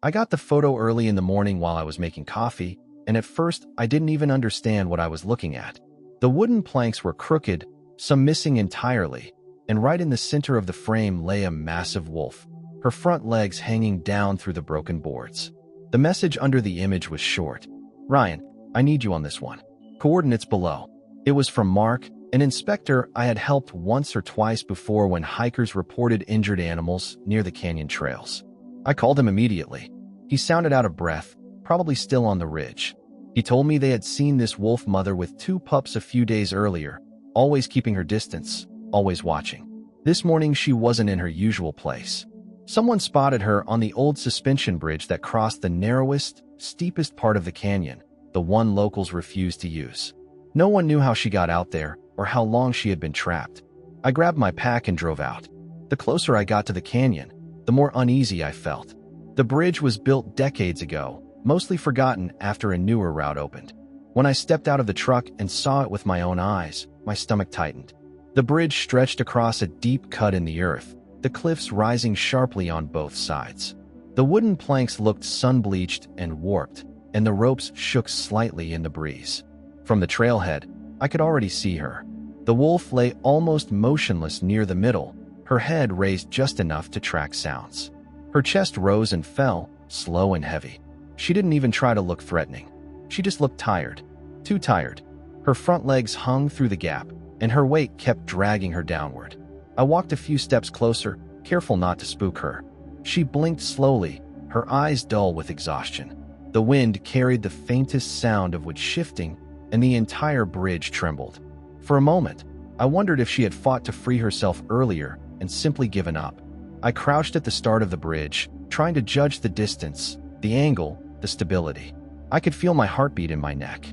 I got the photo early in the morning while I was making coffee, and at first I didn't even understand what I was looking at. The wooden planks were crooked, some missing entirely, and right in the center of the frame lay a massive wolf, her front legs hanging down through the broken boards. The message under the image was short. "Ryan, I need you on this one. Coordinates below." It was from Mark, an inspector I had helped once or twice before when hikers reported injured animals near the canyon trails. I called him immediately. He sounded out of breath, probably still on the ridge. He told me they had seen this wolf mother with 2 pups a few days earlier, always keeping her distance, always watching. This morning she wasn't in her usual place. Someone spotted her on the old suspension bridge that crossed the narrowest, steepest part of the canyon, the one locals refused to use. No one knew how she got out there or how long she had been trapped. I grabbed my pack and drove out. The closer I got to the canyon, the more uneasy I felt. The bridge was built decades ago, mostly forgotten after a newer route opened. When I stepped out of the truck and saw it with my own eyes, my stomach tightened. The bridge stretched across a deep cut in the earth, the cliffs rising sharply on both sides. The wooden planks looked sun-bleached and warped, and the ropes shook slightly in the breeze. From the trailhead, I could already see her. The wolf lay almost motionless near the middle, her head raised just enough to track sounds. Her chest rose and fell, slow and heavy. She didn't even try to look threatening. She just looked tired. Too tired. Her front legs hung through the gap, and her weight kept dragging her downward. I walked a few steps closer, careful not to spook her. She blinked slowly, her eyes dull with exhaustion. The wind carried the faintest sound of wood shifting, and the entire bridge trembled. For a moment, I wondered if she had fought to free herself earlier and simply given up. I crouched at the start of the bridge, trying to judge the distance, the angle, the stability. I could feel my heartbeat in my neck.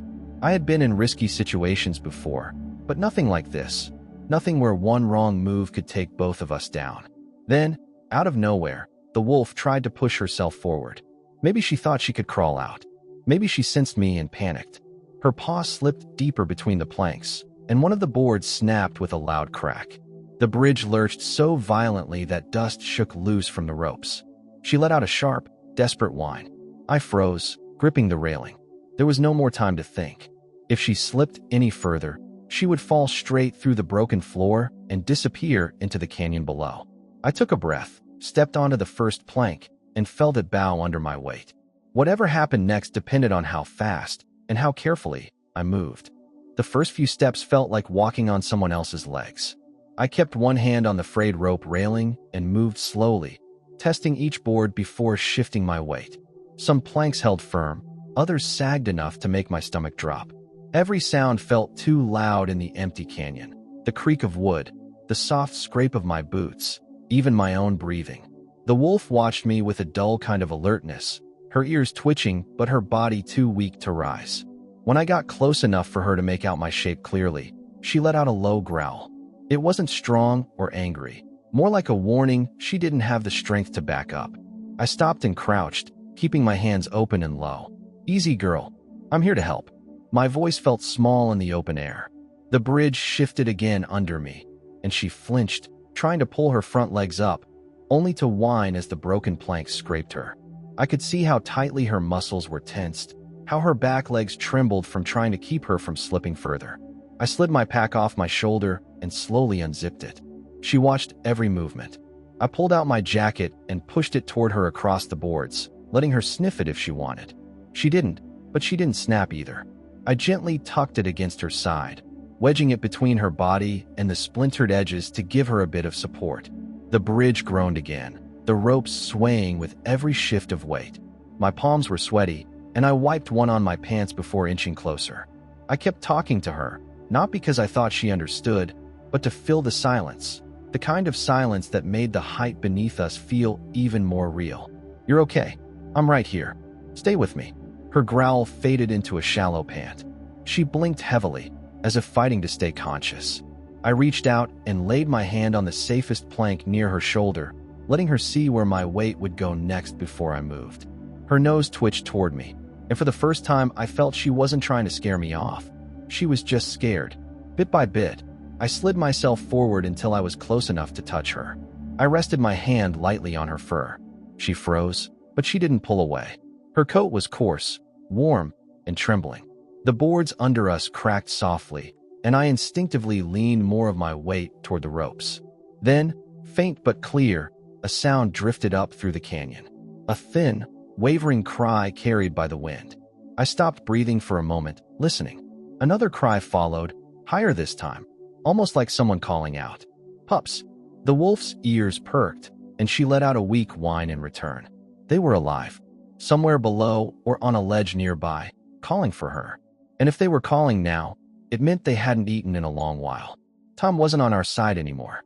I had been in risky situations before, but nothing like this. Nothing where one wrong move could take both of us down. Then, out of nowhere, the wolf tried to push herself forward. Maybe she thought she could crawl out. Maybe she sensed me and panicked. Her paw slipped deeper between the planks, and one of the boards snapped with a loud crack. The bridge lurched so violently that dust shook loose from the ropes. She let out a sharp, desperate whine. I froze, gripping the railing. There was no more time to think. If she slipped any further, she would fall straight through the broken floor and disappear into the canyon below. I took a breath, stepped onto the first plank, and felt it bow under my weight. Whatever happened next depended on how fast and how carefully I moved. The first few steps felt like walking on someone else's legs. I kept one hand on the frayed rope railing and moved slowly, testing each board before shifting my weight. Some planks held firm, others sagged enough to make my stomach drop. Every sound felt too loud in the empty canyon. The creak of wood, the soft scrape of my boots, even my own breathing. The wolf watched me with a dull kind of alertness, her ears twitching but her body too weak to rise. When I got close enough for her to make out my shape clearly, she let out a low growl. It wasn't strong or angry, more like a warning she didn't have the strength to back up. I stopped and crouched, keeping my hands open and low. "Easy, girl. I'm here to help." My voice felt small in the open air. The bridge shifted again under me, and she flinched, trying to pull her front legs up, only to whine as the broken planks scraped her. I could see how tightly her muscles were tensed, how her back legs trembled from trying to keep her from slipping further. I slid my pack off my shoulder and slowly unzipped it. She watched every movement. I pulled out my jacket and pushed it toward her across the boards, letting her sniff it if she wanted. She didn't, but she didn't snap either. I gently tucked it against her side, wedging it between her body and the splintered edges to give her a bit of support. The bridge groaned again, the ropes swaying with every shift of weight. My palms were sweaty, and I wiped one on my pants before inching closer. I kept talking to her, not because I thought she understood, but to fill the silence, the kind of silence that made the height beneath us feel even more real. "You're okay. I'm right here. Stay with me." Her growl faded into a shallow pant. She blinked heavily, as if fighting to stay conscious. I reached out and laid my hand on the safest plank near her shoulder, letting her see where my weight would go next before I moved. Her nose twitched toward me, and for the first time I felt she wasn't trying to scare me off. She was just scared. Bit by bit, I slid myself forward until I was close enough to touch her. I rested my hand lightly on her fur. She froze, but she didn't pull away. Her coat was coarse, warm, and trembling. The boards under us cracked softly, and I instinctively leaned more of my weight toward the ropes. Then, faint but clear, a sound drifted up through the canyon. A thin, wavering cry carried by the wind. I stopped breathing for a moment, listening. Another cry followed, higher this time, almost like someone calling out, "Pups!" The wolf's ears perked, and she let out a weak whine in return. They were alive, somewhere below or on a ledge nearby, calling for her. And if they were calling now, it meant they hadn't eaten in a long while. Tom wasn't on our side anymore.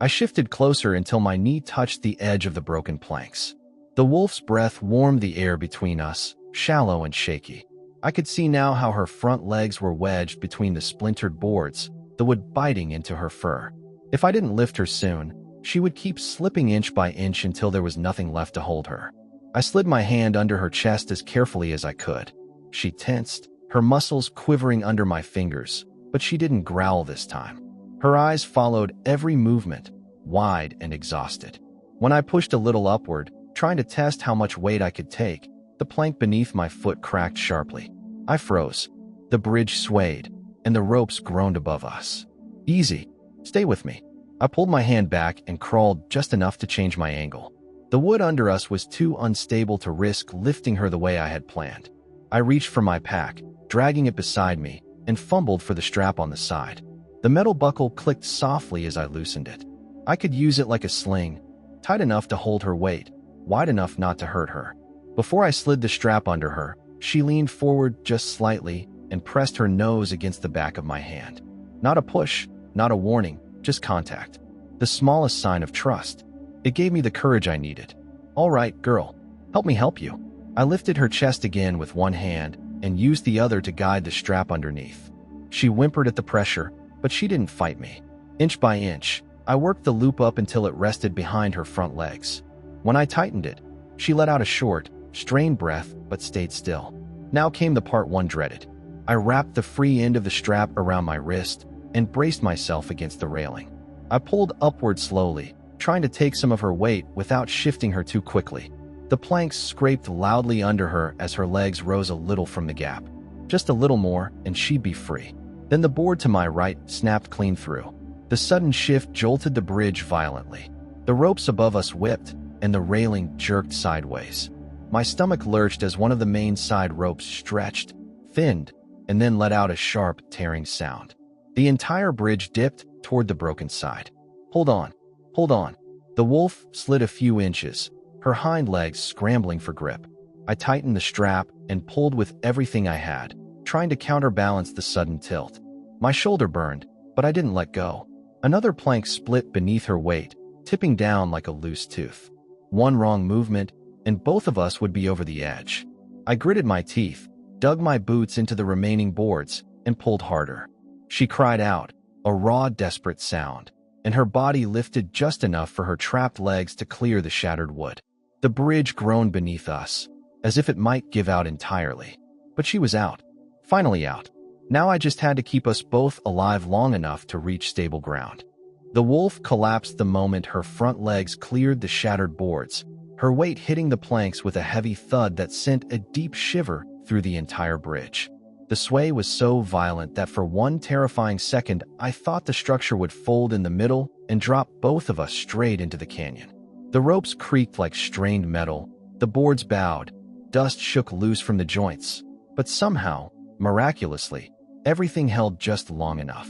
I shifted closer until my knee touched the edge of the broken planks. The wolf's breath warmed the air between us, shallow and shaky. I could see now how her front legs were wedged between the splintered boards, the wood biting into her fur. If I didn't lift her soon, she would keep slipping inch by inch until there was nothing left to hold her. I slid my hand under her chest as carefully as I could. She tensed, her muscles quivering under my fingers, but she didn't growl this time. Her eyes followed every movement, wide and exhausted. When I pushed a little upward, trying to test how much weight I could take, the plank beneath my foot cracked sharply. I froze. The bridge swayed, and the ropes groaned above us. "Easy. Stay with me." I pulled my hand back and crawled just enough to change my angle. The wood under us was too unstable to risk lifting her the way I had planned. I reached for my pack, dragging it beside me, and fumbled for the strap on the side. The metal buckle clicked softly as I loosened it. I could use it like a sling, tight enough to hold her weight, wide enough not to hurt her. Before I slid the strap under her, she leaned forward just slightly and pressed her nose against the back of my hand. Not a push, not a warning, just contact. The smallest sign of trust. It gave me the courage I needed. "All right, girl. Help me help you." I lifted her chest again with one hand and used the other to guide the strap underneath. She whimpered at the pressure, but she didn't fight me. Inch by inch, I worked the loop up until it rested behind her front legs. When I tightened it, she let out a short, strained breath but stayed still. Now came the part one dreaded. I wrapped the free end of the strap around my wrist and braced myself against the railing. I pulled upward slowly, trying to take some of her weight without shifting her too quickly. The planks scraped loudly under her as her legs rose a little from the gap. Just a little more, and she'd be free. Then the board to my right snapped clean through. The sudden shift jolted the bridge violently. The ropes above us whipped, and the railing jerked sideways. My stomach lurched as one of the main side ropes stretched, thinned, and then let out a sharp, tearing sound. The entire bridge dipped toward the broken side. "Hold on, hold on." The wolf slid a few inches, her hind legs scrambling for grip. I tightened the strap and pulled with everything I had, trying to counterbalance the sudden tilt. My shoulder burned, but I didn't let go. Another plank split beneath her weight, tipping down like a loose tooth. One wrong movement, and both of us would be over the edge. I gritted my teeth, dug my boots into the remaining boards, and pulled harder. She cried out, a raw, desperate sound, and her body lifted just enough for her trapped legs to clear the shattered wood. The bridge groaned beneath us, as if it might give out entirely. But she was out. Finally out. Now I just had to keep us both alive long enough to reach stable ground. The wolf collapsed the moment her front legs cleared the shattered boards, her weight hitting the planks with a heavy thud that sent a deep shiver through the entire bridge. The sway was so violent that for one terrifying second I thought the structure would fold in the middle and drop both of us straight into the canyon. The ropes creaked like strained metal, the boards bowed, dust shook loose from the joints, but somehow, miraculously, everything held just long enough.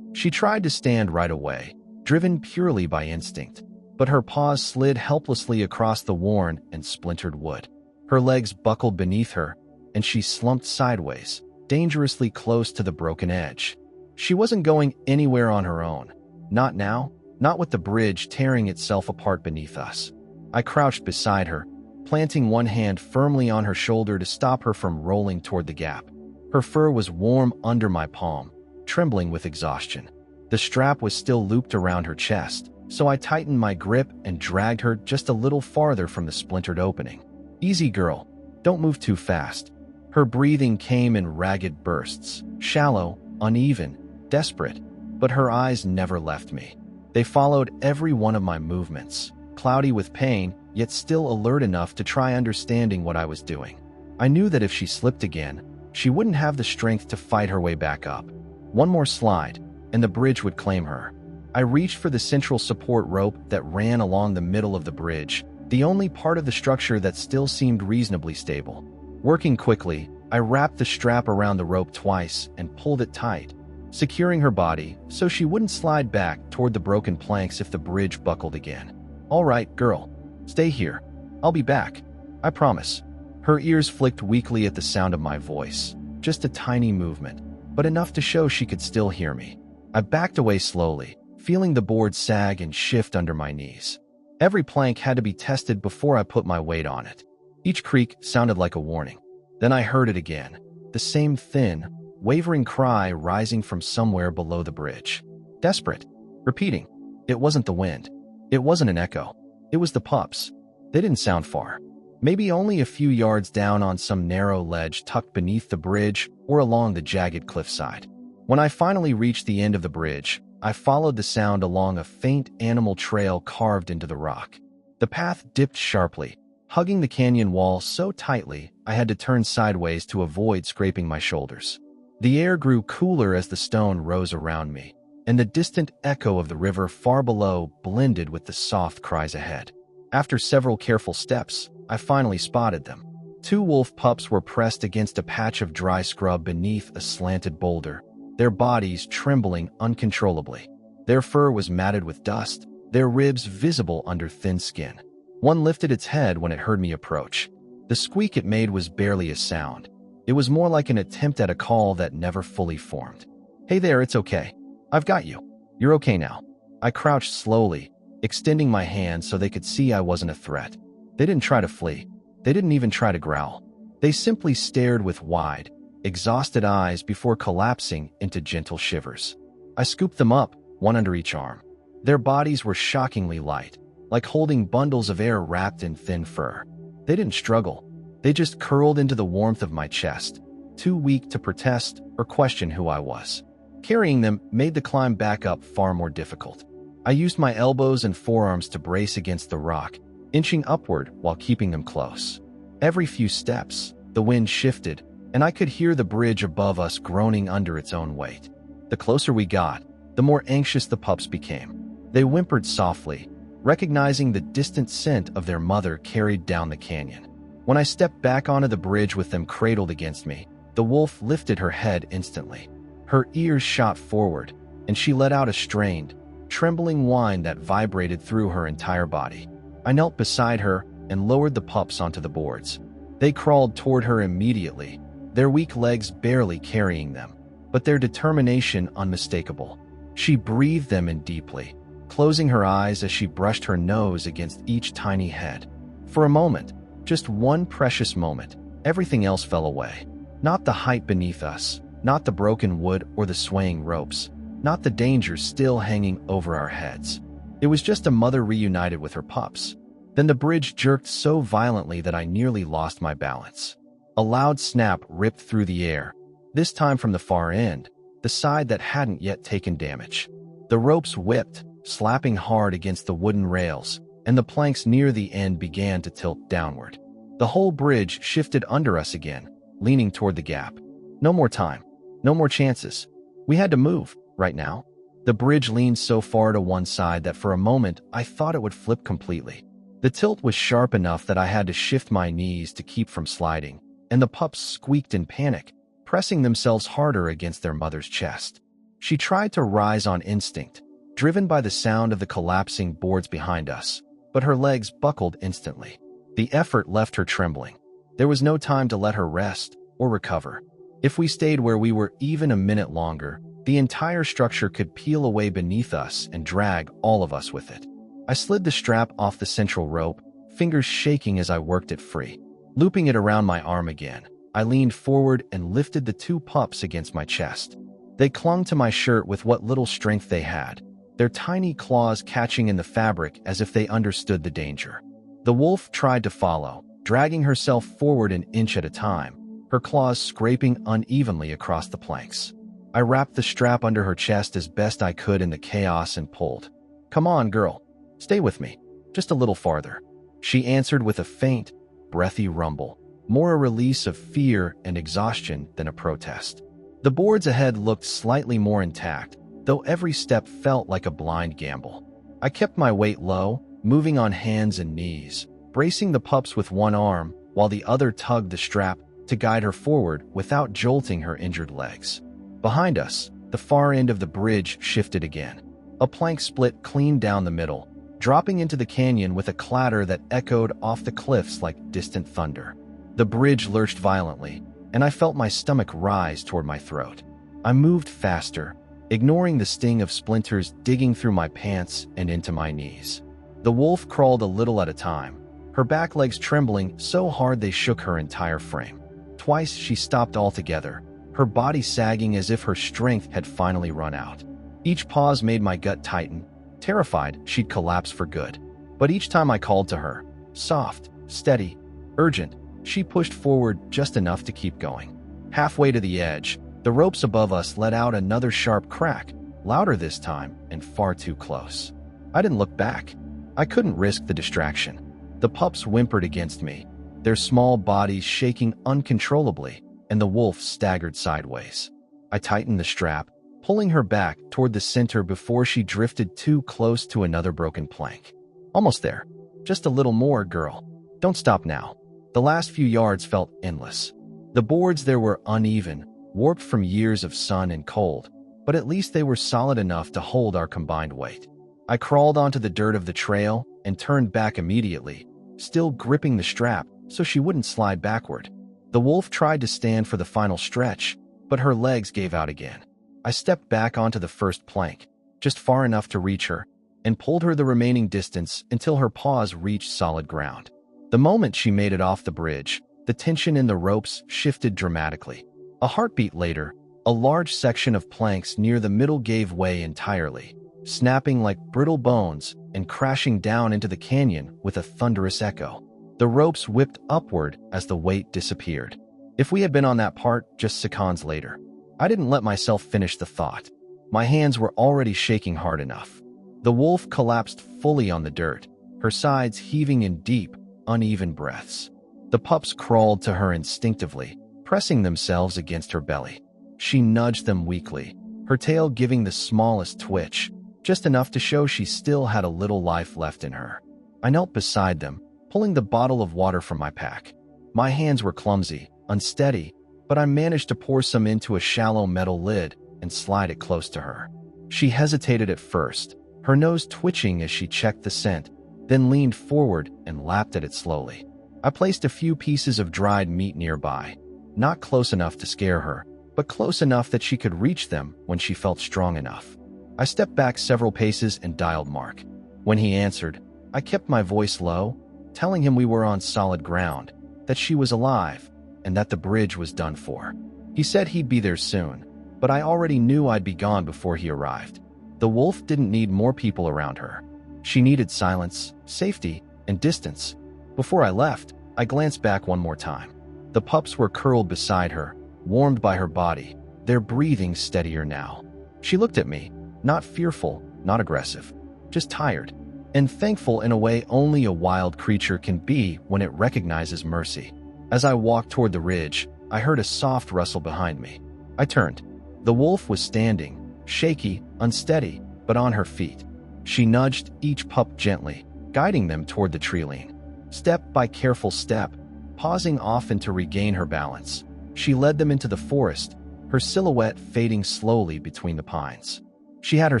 She tried to stand right away, driven purely by instinct, but her paws slid helplessly across the worn and splintered wood. Her legs buckled beneath her, and she slumped sideways, dangerously close to the broken edge. She wasn't going anywhere on her own. Not now, not with the bridge tearing itself apart beneath us. I crouched beside her, planting one hand firmly on her shoulder to stop her from rolling toward the gap. Her fur was warm under my palm, trembling with exhaustion. The strap was still looped around her chest, so I tightened my grip and dragged her just a little farther from the splintered opening. "Easy, girl. Don't move too fast." Her breathing came in ragged bursts, shallow, uneven, desperate, but her eyes never left me. They followed every one of my movements, cloudy with pain, yet still alert enough to try understanding what I was doing. I knew that if she slipped again, she wouldn't have the strength to fight her way back up. One more slide, and the bridge would claim her. I reached for the central support rope that ran along the middle of the bridge, the only part of the structure that still seemed reasonably stable. Working quickly, I wrapped the strap around the rope twice and pulled it tight, securing her body so she wouldn't slide back toward the broken planks if the bridge buckled again. "All right, girl. Stay here. I'll be back. I promise." Her ears flicked weakly at the sound of my voice. Just a tiny movement, but enough to show she could still hear me. I backed away slowly, feeling the board sag and shift under my knees. Every plank had to be tested before I put my weight on it. Each creak sounded like a warning. Then I heard it again, the same thin, wavering cry rising from somewhere below the bridge. Desperate. Repeating. It wasn't the wind. It wasn't an echo. It was the pups. They didn't sound far. Maybe only a few yards down on some narrow ledge tucked beneath the bridge or along the jagged cliffside. When I finally reached the end of the bridge, I followed the sound along a faint animal trail carved into the rock. The path dipped sharply, hugging the canyon wall so tightly I had to turn sideways to avoid scraping my shoulders. The air grew cooler as the stone rose around me, and the distant echo of the river far below blended with the soft cries ahead. After several careful steps, I finally spotted them. Two wolf pups were pressed against a patch of dry scrub beneath a slanted boulder, their bodies trembling uncontrollably. Their fur was matted with dust, their ribs visible under thin skin. One lifted its head when it heard me approach. The squeak it made was barely a sound. It was more like an attempt at a call that never fully formed. "Hey there, it's okay. I've got you. You're okay now." I crouched slowly, extending my hand so they could see I wasn't a threat. They didn't try to flee. They didn't even try to growl. They simply stared with wide, exhausted eyes before collapsing into gentle shivers. I scooped them up, one under each arm. Their bodies were shockingly light, like holding bundles of air wrapped in thin fur. They didn't struggle. They just curled into the warmth of my chest, too weak to protest or question who I was. Carrying them made the climb back up far more difficult. I used my elbows and forearms to brace against the rock, inching upward while keeping them close. Every few steps, the wind shifted, and I could hear the bridge above us groaning under its own weight. The closer we got, the more anxious the pups became. They whimpered softly, recognizing the distant scent of their mother carried down the canyon. When I stepped back onto the bridge with them cradled against me, the wolf lifted her head instantly. Her ears shot forward, and she let out a strained, trembling whine that vibrated through her entire body. I knelt beside her and lowered the pups onto the boards. They crawled toward her immediately, their weak legs barely carrying them, but their determination unmistakable. She breathed them in deeply, closing her eyes as she brushed her nose against each tiny head. For a moment, just one precious moment, everything else fell away. Not the height beneath us, not the broken wood or the swaying ropes, not the danger still hanging over our heads. It was just a mother reunited with her pups. Then the bridge jerked so violently that I nearly lost my balance. A loud snap ripped through the air, this time from the far end, the side that hadn't yet taken damage. The ropes whipped, slapping hard against the wooden rails, and the planks near the end began to tilt downward. The whole bridge shifted under us again, leaning toward the gap. No more time. No more chances. We had to move, right now. The bridge leaned so far to one side that for a moment I thought it would flip completely. The tilt was sharp enough that I had to shift my knees to keep from sliding, and the pups squeaked in panic, pressing themselves harder against their mother's chest. She tried to rise on instinct, driven by the sound of the collapsing boards behind us, but her legs buckled instantly. The effort left her trembling. There was no time to let her rest or recover. If we stayed where we were even a minute longer, the entire structure could peel away beneath us and drag all of us with it. I slid the strap off the central rope, fingers shaking as I worked it free. Looping it around my arm again, I leaned forward and lifted the two pups against my chest. They clung to my shirt with what little strength they had, their tiny claws catching in the fabric as if they understood the danger. The wolf tried to follow, dragging herself forward an inch at a time, her claws scraping unevenly across the planks. I wrapped the strap under her chest as best I could in the chaos and pulled. "Come on, girl. Stay with me. Just a little farther. She answered with a faint, breathy rumble, more a release of fear and exhaustion than a protest. The boards ahead looked slightly more intact, though every step felt like a blind gamble. I kept my weight low, moving on hands and knees, bracing the pups with one arm while the other tugged the strap to guide her forward without jolting her injured legs. Behind us, the far end of the bridge shifted again. A plank split clean down the middle, dropping into the canyon with a clatter that echoed off the cliffs like distant thunder. The bridge lurched violently, and I felt my stomach rise toward my throat. I moved faster, ignoring the sting of splinters digging through my pants and into my knees. The wolf crawled a little at a time, her back legs trembling so hard they shook her entire frame. Twice she stopped altogether, her body sagging as if her strength had finally run out. Each pause made my gut tighten, terrified she'd collapse for good. But each time I called to her, soft, steady, urgent, she pushed forward just enough to keep going. Halfway to the edge, the ropes above us let out another sharp crack, louder this time and far too close. I didn't look back. I couldn't risk the distraction. The pups whimpered against me, their small bodies shaking uncontrollably, and the wolf staggered sideways. I tightened the strap, pulling her back toward the center before she drifted too close to another broken plank. Almost there. Just a little more, girl. Don't stop now. The last few yards felt endless. The boards there were uneven, warped from years of sun and cold, but at least they were solid enough to hold our combined weight. I crawled onto the dirt of the trail and turned back immediately, still gripping the strap so she wouldn't slide backward. The wolf tried to stand for the final stretch, but her legs gave out again. I stepped back onto the first plank, just far enough to reach her, and pulled her the remaining distance until her paws reached solid ground. The moment she made it off the bridge, the tension in the ropes shifted dramatically. A heartbeat later, a large section of planks near the middle gave way entirely, snapping like brittle bones and crashing down into the canyon with a thunderous echo. The ropes whipped upward as the weight disappeared. If we had been on that part just seconds later, I didn't let myself finish the thought. My hands were already shaking hard enough. The wolf collapsed fully on the dirt, her sides heaving in deep, uneven breaths. The pups crawled to her instinctively, pressing themselves against her belly. She nudged them weakly, her tail giving the smallest twitch, just enough to show she still had a little life left in her. I knelt beside them, pulling the bottle of water from my pack. My hands were clumsy, unsteady, but I managed to pour some into a shallow metal lid and slide it close to her. She hesitated at first, her nose twitching as she checked the scent, then leaned forward and lapped at it slowly. I placed a few pieces of dried meat nearby, not close enough to scare her, but close enough that she could reach them when she felt strong enough. I stepped back several paces and dialed Mark. When he answered, I kept my voice low, telling him we were on solid ground, that she was alive, and that the bridge was done for. He said he'd be there soon, but I already knew I'd be gone before he arrived. The wolf didn't need more people around her. She needed silence, safety, and distance. Before I left, I glanced back one more time. The pups were curled beside her, warmed by her body, their breathing steadier now. She looked at me, not fearful, not aggressive, just tired, and thankful in a way only a wild creature can be when it recognizes mercy. As I walked toward the ridge, I heard a soft rustle behind me. I turned. The wolf was standing, shaky, unsteady, but on her feet. She nudged each pup gently, guiding them toward the tree-line. Step by careful step, pausing often to regain her balance, she led them into the forest, her silhouette fading slowly between the pines. She had her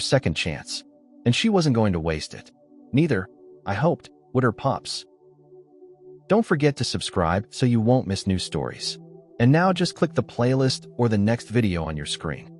second chance, and she wasn't going to waste it. Neither, I hoped, would her pups. Don't forget to subscribe so you won't miss new stories. And now just click the playlist or the next video on your screen.